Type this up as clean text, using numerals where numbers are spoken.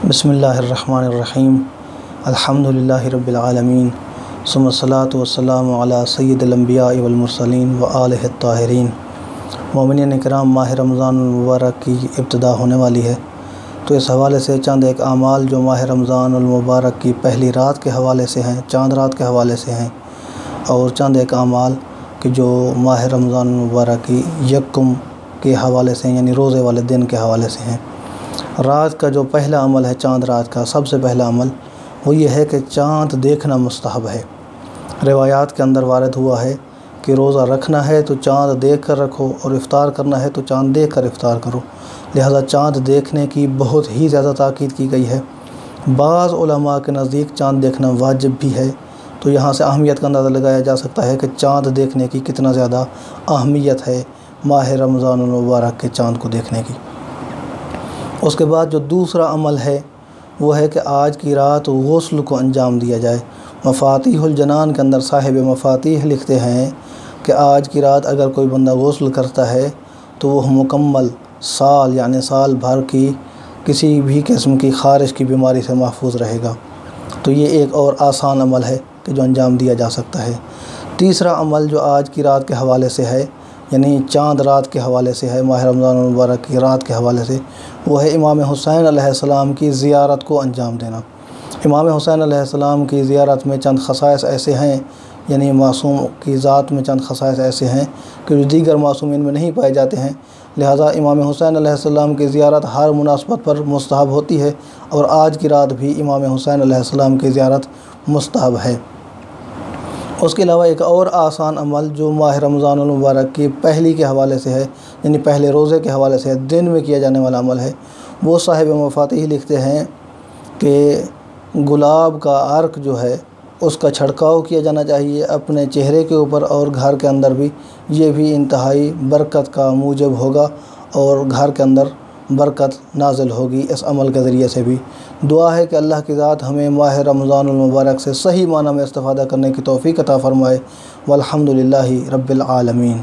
بسم اللہ الرحمن الرحیم الحمدللہ رب العالمین ثم الصلاۃ والسلام علی سید الانبیاء والمرسلین وآلہ الطاہرین۔ مومنین اکرام، ماہ رمضان المبارک کی ابتدا ہونے والی ہے، تو اس حوالے سے چند ایک اعمال جو ماہ رمضان المبارک کی پہلی رات کے حوالے سے ہیں، چاند رات کے حوالے سے ہیں، اور چند ایک اعمال کہ جو ماہ رمضان المبارک کی یکم کے حوالے سے یعنی روزے والے دن کے حوالے سے ہیں۔ رات کا جو پہلا عمل ہے، چاند رات کا سب سے پہلا عمل وہ یہ ہے کہ چاند دیکھنا مستحب ہے۔ روایات کے اندر وارد ہوا ہے کہ روزہ رکھنا ہے تو چاند دیکھ کر رکھو، اور افطار کرنا ہے تو چاند دیکھ کر افطار کرو، لہذا چاند دیکھنے کی بہت ہی زیادہ تاکید کی گئی ہے۔ بعض علماء کے نزدیک چاند دیکھنا واجب بھی ہے، تو یہاں سے اہمیت کا اندازہ لگایا جا سکتا ہے کہ چاند دیکھنے کی کتنا زیادہ اہمیت ہے ماہ رمضان المبارک کے چاند کو دیکھنے کی۔ اس کے بعد جو دوسرا عمل ہے وہ ہے کہ آج کی رات غسل کو انجام دیا جائے۔ مفاتیح الجنان کے اندر صاحب مفاتیح لکھتے ہیں کہ آج کی رات اگر کوئی بندہ غسل کرتا ہے تو وہ مکمل سال یعنی سال بھر کی کسی بھی قسم کی خارش کی بیماری سے محفوظ رہے گا۔ تو یہ ایک اور آسان عمل ہے کہ جو انجام دیا جا سکتا ہے۔ تیسرا عمل جو آج کی رات کے حوالے سے ہے، یعنی چاند رات کے حوالے سے ہے، ماہ رمضان المبارک کی رات کے حوالے سے، وہ ہے امام حسین علیہ السلام کی زیارت کو انجام دینا۔ امام حسین علیہ السلام کی زیارت میں چند خصائص ایسے ہیں، یعنی معصوم کی ذات میں چند خصائص ایسے ہیں کہ جو دیگر معصومین میں نہیں پائے جاتے ہیں، لہذا امام حسین علیہ السلام کی زیارت ہر مناسبت پر مستحب ہوتی ہے، اور آج کی رات بھی امام حسین علیہ السلام کی زیارت مستحب ہے۔ اس کے علاوہ ایک اور آسان عمل جو ماہ رمضان المبارک کی پہلی کے حوالے سے ہے، یعنی پہلے روزے کے حوالے سے ہے، دن میں کیا جانے والا عمل ہے، وہ صاحب مفاتیح لکھتے ہیں کہ گلاب کا عرق جو ہے اس کا چھڑکاؤ کیا جانا چاہیے اپنے چہرے کے اوپر اور گھر کے اندر بھی۔ یہ بھی انتہائی برکت کا موجب ہوگا اور گھر کے اندر برکت نازل ہوگی اس عمل کے ذریعے سے بھی۔ دعا ہے کہ اللہ کی ذات ہمیں ماہ رمضان المبارک سے صحیح معنی میں استفادہ کرنے کی توفیق عطا فرمائے۔ والحمدللہ رب العالمین۔